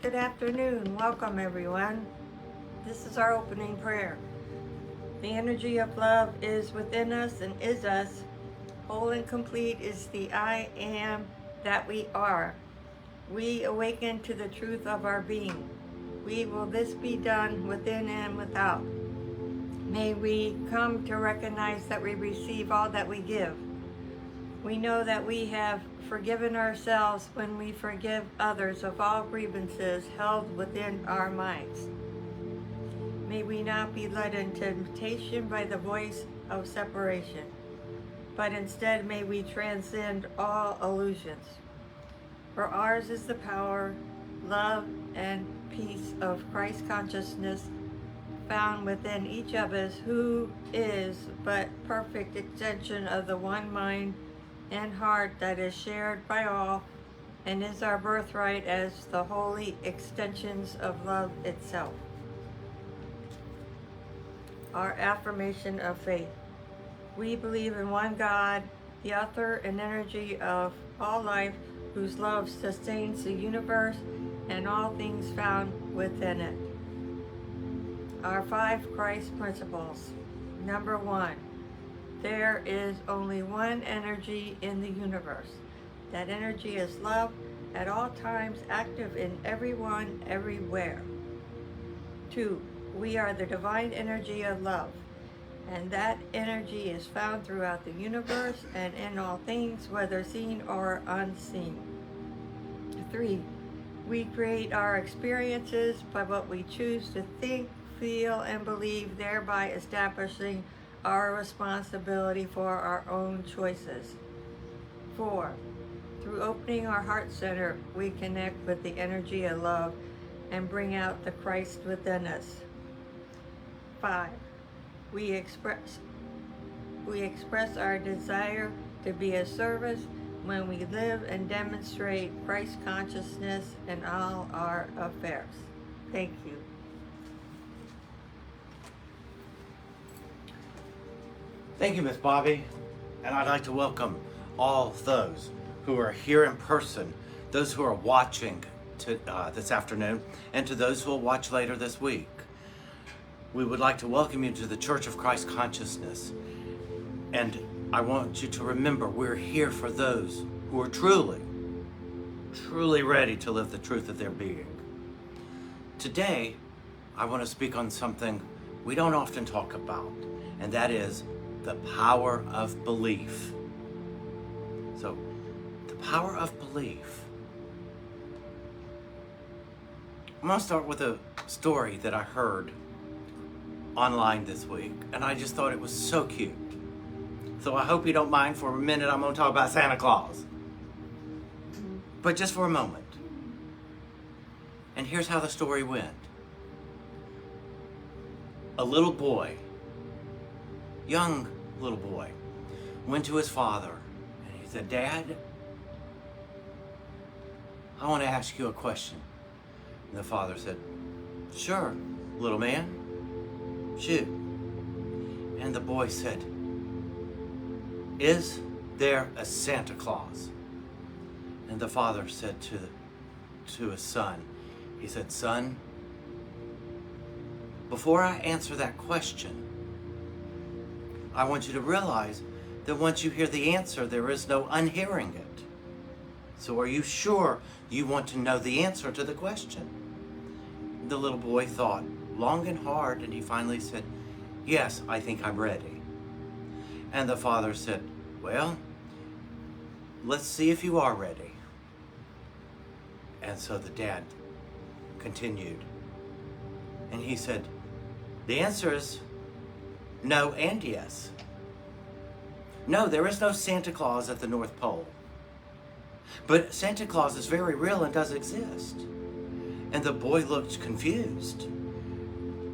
Good afternoon. Welcome, everyone. This is our opening prayer. The energy of love is within us and is us. Whole and complete is the I am that we are. We awaken to the truth of our being. Will this be done within and without? May we come to recognize that we receive all that we give. We know that we have forgiven ourselves when we forgive others of all grievances held within our minds. May we not be led into temptation by the voice of separation, but instead may we transcend all illusions. For ours is the power, love, and peace of Christ consciousness found within each of us, who is but perfect extension of the one mind and heart that is shared by all and is our birthright as the holy extensions of love itself. Our affirmation of faith. We believe in one God, the author and energy of all life, whose love sustains the universe and all things found within it. Our 5 Christ principles. Number 1. There is only one energy in the universe. That energy is love, at all times active in everyone, everywhere. 2. We are the divine energy of love, and that energy is found throughout the universe and in all things, whether seen or unseen. 3. We create our experiences by what we choose to think, feel, and believe, thereby establishing our responsibility for our own choices. 4. Through opening our heart center, we connect with the energy of love and bring out the Christ within us. 5. We express our desire to be of service when we live and demonstrate Christ consciousness in all our affairs. Thank you. Thank you, Miss Bobby. And I'd like to welcome all those who are here in person, those who are watching this afternoon, and to those who will watch later this week. We would like to welcome you to the Church of Christ Consciousness. And I want you to remember, we're here for those who are truly ready to live the truth of their being. Today, I want to speak on something we don't often talk about, and that is the power of belief. So, the power of belief. I'm going to start with a story that I heard online this week, and I just thought it was so cute. So I hope you don't mind. For a minute, I'm going to talk about Santa Claus. But just for a moment. And here's how the story went. A little boy, young little boy, went to his father and he said, "Dad, I want to ask you a question." And the father said, "Sure, little man, shoot." And the boy said, "Is there a Santa Claus?" And the father said to his son, he said, "Son, before I answer that question, I want you to realize that once you hear the answer, there is no unhearing it. So are you sure you want to know the answer to the question?" The little boy thought long and hard, and he finally said, "Yes, I think I'm ready." And the father said, "Well, let's see if you are ready." And so the dad continued, and he said, "The answer is no and yes. No, there is no Santa Claus at the North Pole. But Santa Claus is very real and does exist." And the boy looked confused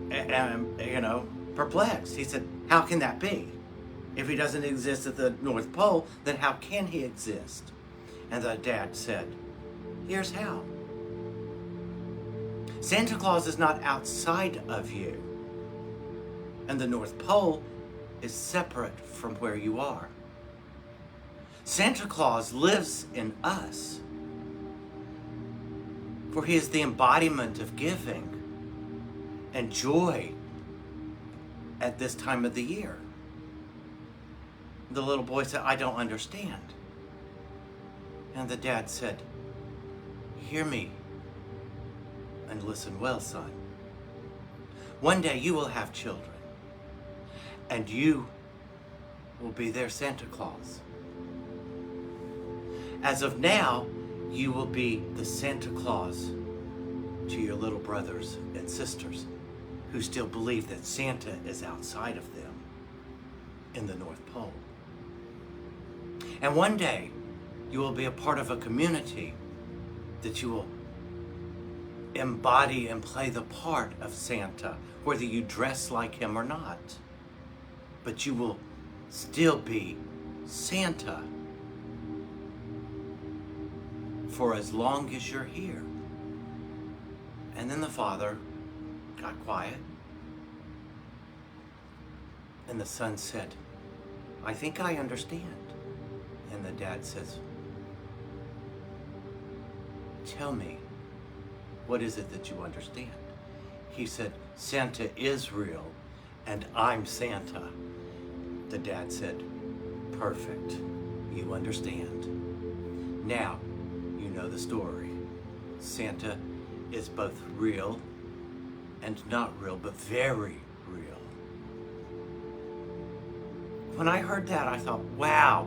and, perplexed. He said, "How can that be? If he doesn't exist at the North Pole, then how can he exist?" And the dad said, "Here's how. Santa Claus is not outside of you, and the North Pole is separate from where you are. Santa Claus lives in us. For he is the embodiment of giving and joy at this time of the year. The little boy said, I don't understand. And the dad said, hear me and listen well, son. One day you will have children, and you will be their Santa Claus. As of now, you will be the Santa Claus to your little brothers and sisters who still believe that Santa is outside of them in the North Pole. And one day, you will be a part of a community that you will embody and play the part of Santa, whether you dress like him or not. But you will still be Santa for as long as you're here. And then the father got quiet. And the son said, I think I understand. And the dad says, tell me, what is it that you understand? He said, Santa is real, and I'm Santa. The dad said, perfect, you understand. Now, you know the story. Santa is both real and not real, but very real. When I heard that, I thought, wow,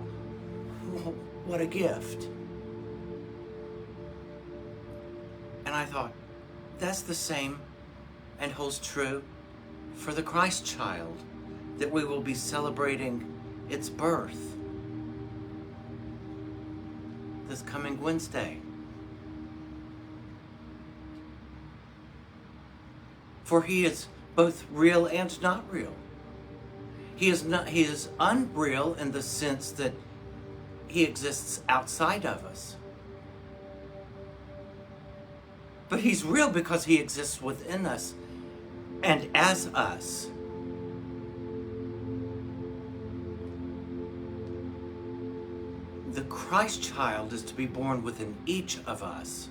what a gift. And I thought, that's the same and holds true for the Christ child, that we will be celebrating its birth this coming Wednesday. For he is both real and not real. He is unreal in the sense that he exists outside of us. But he's real because he exists within us and as us. The Christ child is to be born within each of us.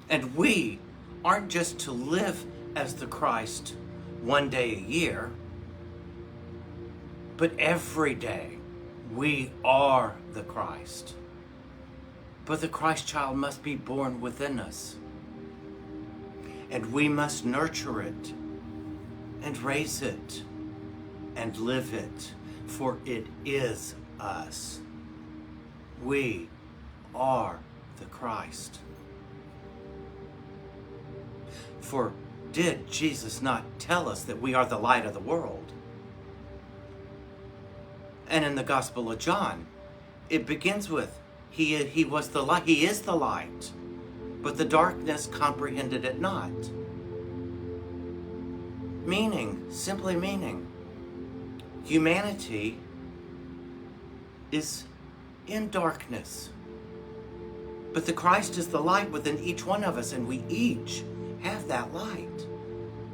And we aren't just to live as the Christ one day a year, but every day we are the Christ. But the Christ child must be born within us. And we must nurture it and raise it and live it, for it is us. We are the Christ. For did Jesus not tell us that we are the light of the world? And in the Gospel of John, it begins with, He was the light, He is the light, but the darkness comprehended it not. Simply meaning, humanity is in darkness. But the Christ is the light within each one of us, and we each have that light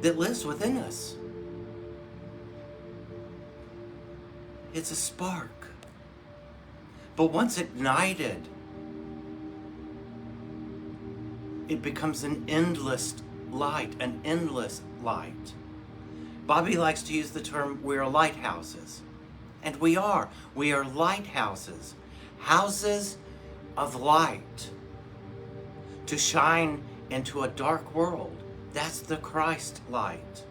that lives within us. It's a spark. But once ignited, it becomes an endless light, an endless light. Bobby likes to use the term, we're lighthouses. And we are. We are lighthouses. Houses of light to shine into a dark world. That's the Christ light.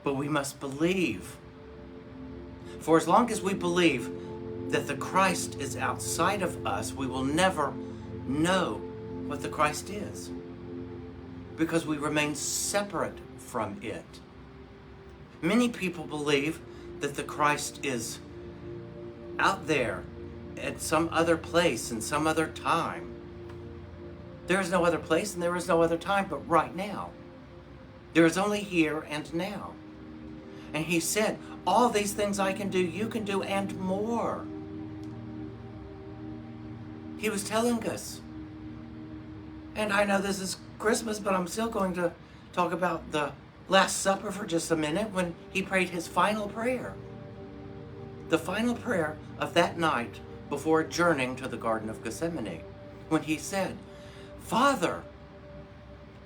But we must believe. For as long as we believe that the Christ is outside of us, we will never know what the Christ is, because we remain separate from it. Many people believe that the Christ is out there at some other place in some other time. There is no other place and there is no other time but right now. There is only here and now. And he said, all these things I can do, you can do, and more. He was telling us. And I know this is Christmas, but I'm still going to talk about the Last Supper for just a minute, when he prayed his final prayer. The final prayer of that night before adjourning to the Garden of Gethsemane, when he said, Father,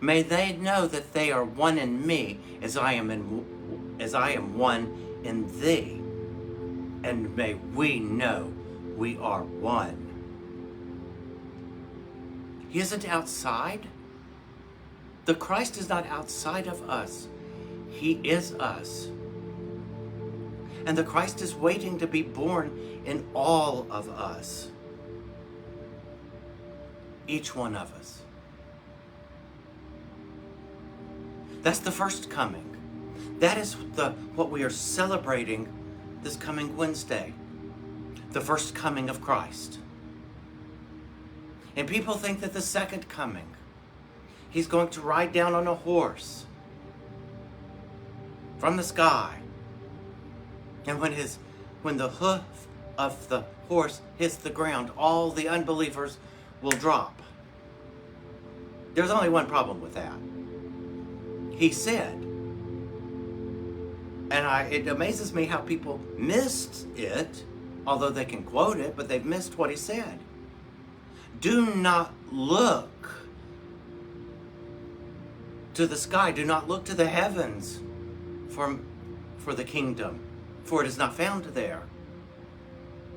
may they know that they are one in me as I am one in thee, and may we know we are one. He isn't outside. The Christ is not outside of us. He is us. And the Christ is waiting to be born in all of us. Each one of us. That's the first coming. That is what we are celebrating this coming Wednesday. The first coming of Christ. And people think that the second coming, he's going to ride down on a horse from the sky. And when the hoof of the horse hits the ground, all the unbelievers will drop. There's only one problem with that. He said, and it amazes me how people missed it, although they can quote it, but they've missed what he said. Do not look to the sky. Do not look to the heavens for the kingdom, for it is not found there.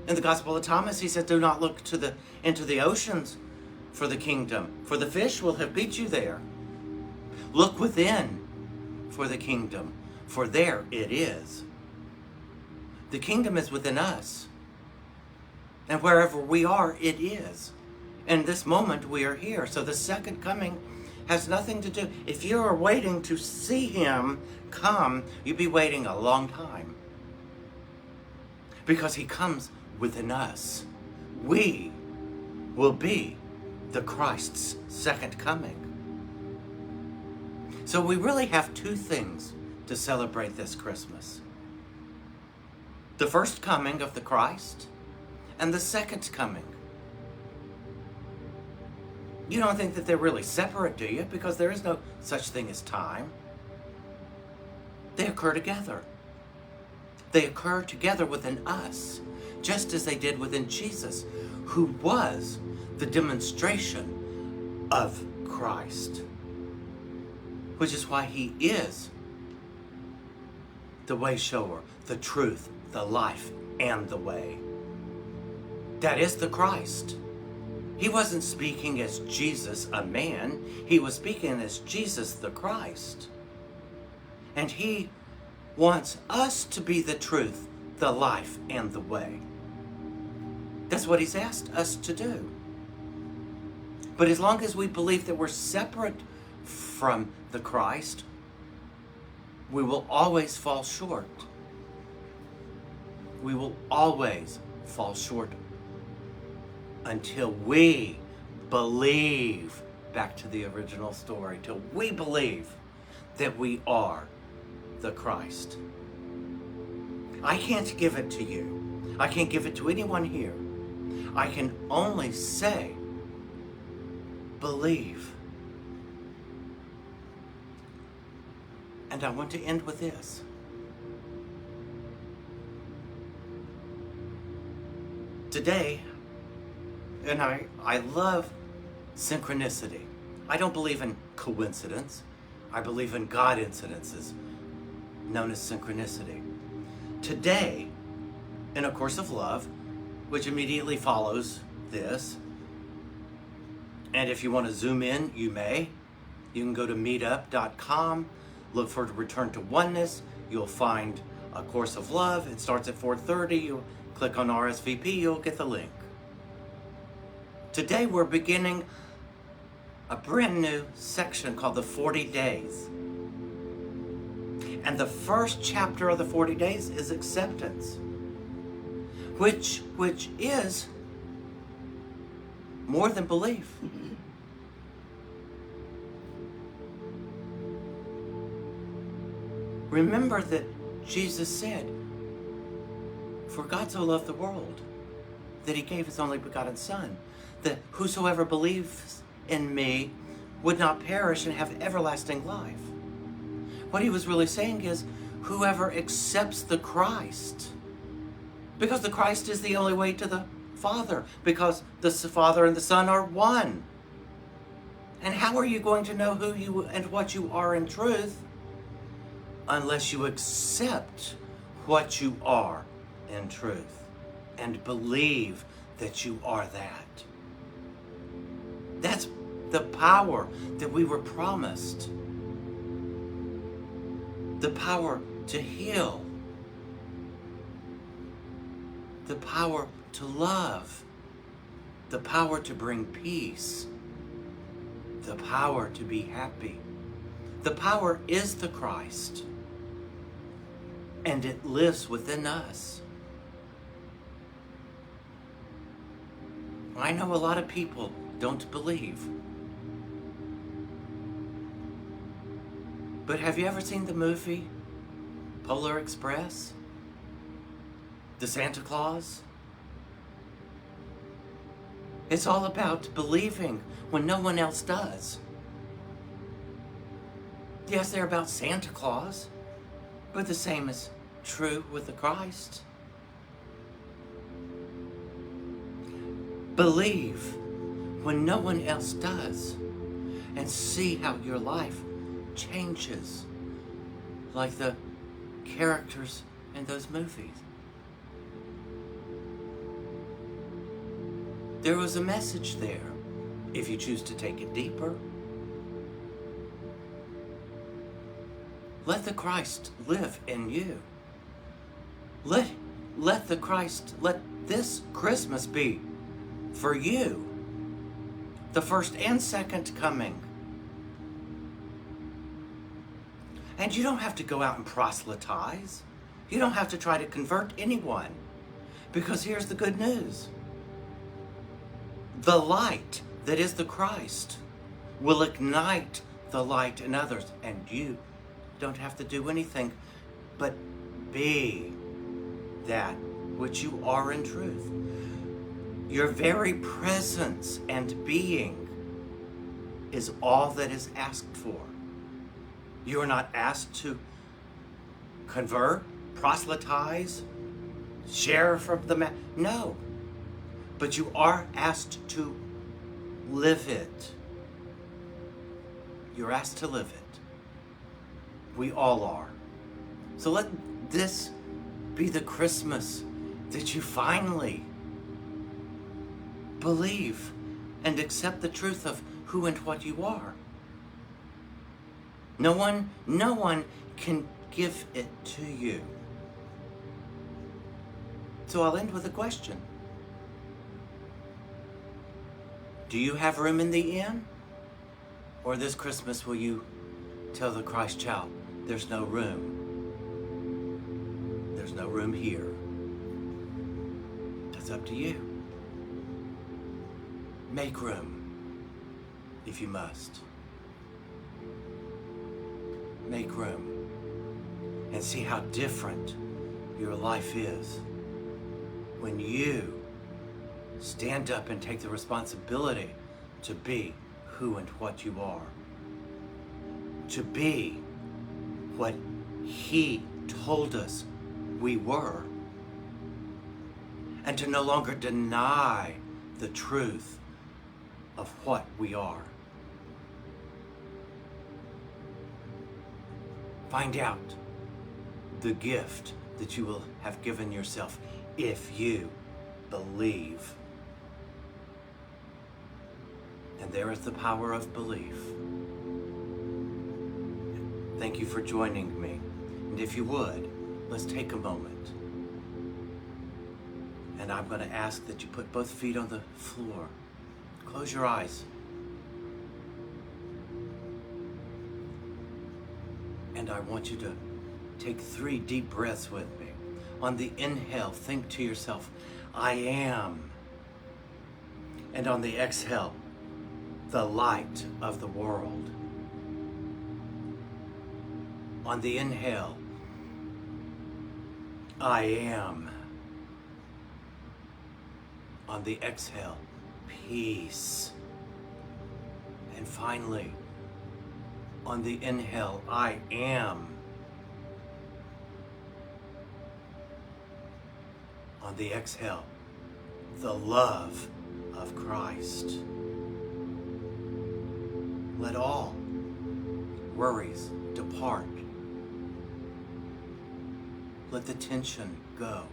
In the Gospel of Thomas, he said, do not look into the oceans for the kingdom, for the fish will have beat you there. Look within for the kingdom, for there it is. The kingdom is within us. And wherever we are, it is. In this moment, we are here. So the second coming has nothing to do. If you are waiting to see him come, you'll be waiting a long time. Because he comes within us. We will be the Christ's second coming. So we really have two things to celebrate this Christmas. The first coming of the Christ and the second coming. You don't think that they're really separate, do you? Because there is no such thing as time. They occur together. They occur together within us, just as they did within Jesus, who was the demonstration of Christ. Which is why he is the way shower, the truth, the life, and the way. That is the Christ. He wasn't speaking as Jesus, a man. He was speaking as Jesus, the Christ. And he wants us to be the truth, the life, and the way. That's what he's asked us to do. But as long as we believe that we're separate from the Christ, we will always fall short. We will always fall short until we believe, back to the original story, till we believe that we are the Christ. I can't give it to you. I can't give it to anyone here. I can only say, believe. And I want to end with this. Today, and I love synchronicity. I don't believe in coincidence. I believe in God incidences, known as synchronicity. Today, in A Course of Love, which immediately follows this, and if you want to zoom in, you may. You can go to meetup.com, look for Return to Oneness. You'll find A Course of Love. It starts at 4:30. You'll click on RSVP, you'll get the link. Today we're beginning a brand new section called the 40 Days. And the first chapter of the 40 Days is acceptance, which is more than belief. Remember that Jesus said, for God so loved the world that he gave his only begotten Son, that whosoever believes in me would not perish and have everlasting life. What he was really saying is, whoever accepts the Christ, because the Christ is the only way to the Father, because the Father and the Son are one. And how are you going to know who you and what you are in truth unless you accept what you are in truth and believe that you are that? That's the power that we were promised. The power to heal. The power to love. The power to bring peace. The power to be happy. The power is the Christ. And it lives within us. I know a lot of people don't believe. But have you ever seen the movie Polar Express? The Santa Claus? It's all about believing when no one else does. Yes, they're about Santa Claus, but the same is true with the Christ. Believe when no one else does, and see how your life changes, like the characters in those movies. There was a message there, if you choose to take it deeper. Let the Christ live in you. Let the Christ, let this Christmas be for you the first and second coming. And you don't have to go out and proselytize. You don't have to try to convert anyone. Because here's the good news. The light that is the Christ will ignite the light in others. And you don't have to do anything but be that which you are in truth. Your very presence and being is all that is asked for. You are not asked to convert, proselytize, share from the no. But you are asked to live it. You're asked to live it. We all are. So let this be the Christmas that you finally believe and accept the truth of who and what you are. No one can give it to you. So I'll end with a question. Do you have room in the inn? Or this Christmas will you tell the Christ child, there's no room. There's no room here. That's up to you. Make room, if you must. Make room and see how different your life is when you stand up and take the responsibility to be who and what you are. To be what He told us we were. And to no longer deny the truth of what we are. Find out the gift that you will have given yourself if you believe. And there is the power of belief. Thank you for joining me. And if you would, let's take a moment. And I'm going to ask that you put both feet on the floor. Close your eyes. And I want you to take 3 deep breaths with me. On the inhale, think to yourself, I am. And on the exhale, the light of the world. On the inhale, I am. On the exhale, peace. And finally, on the inhale, I am. On the exhale, the love of Christ. Let all worries depart. Let the tension go.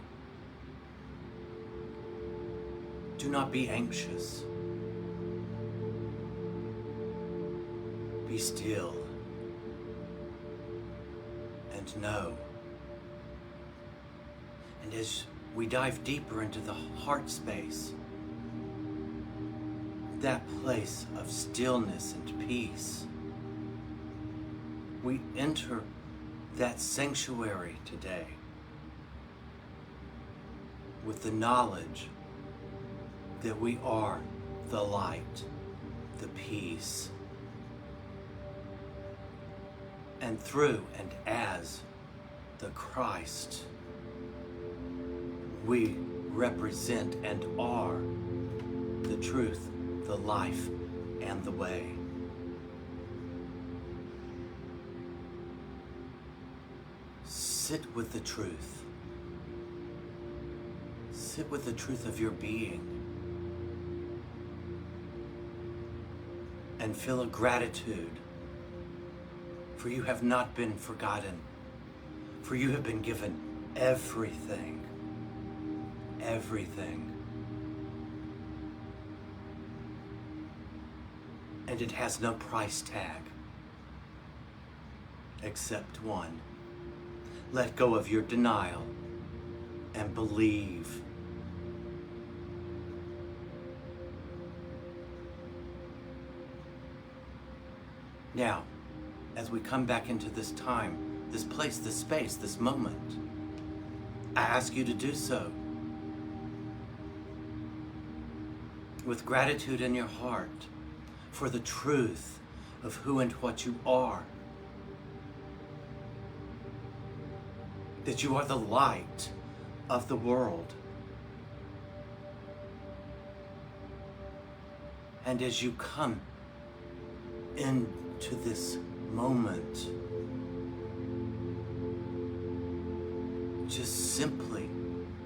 Do not be anxious. Be still and know. And as we dive deeper into the heart space, that place of stillness and peace, we enter that sanctuary today with the knowledge that we are the light, the peace. And through and as the Christ, we represent and are the truth, the life, and the way. Sit with the truth. Sit with the truth of your being. And feel a gratitude, for you have not been forgotten, for you have been given everything. Everything. And it has no price tag except one. Let go of your denial and believe. Now, as we come back into this time, this place, this space, this moment, I ask you to do so with gratitude in your heart for the truth of who and what you are. That you are the light of the world. And as you come into this moment, just simply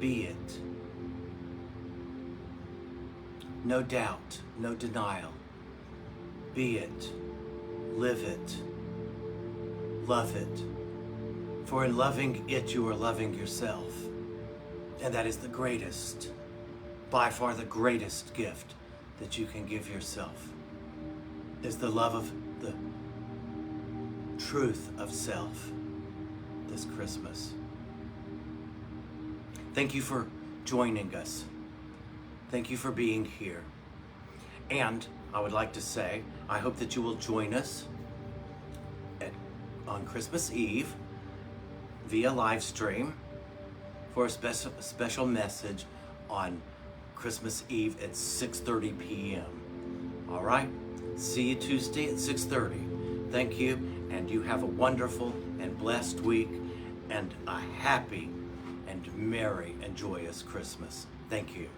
be it. No doubt, no denial. Be it, live it, love it. For in loving it, you are loving yourself. And that is the greatest, by far the greatest gift that you can give yourself, is the love of the truth of self this Christmas. Thank you for joining us. Thank you for being here. And I would like to say, I hope that you will join us on Christmas Eve via live stream for a special message on Christmas Eve at 6:30 p.m. All right? See you Tuesday at 6:30. Thank you, and you have a wonderful and blessed week and a happy and merry and joyous Christmas. Thank you.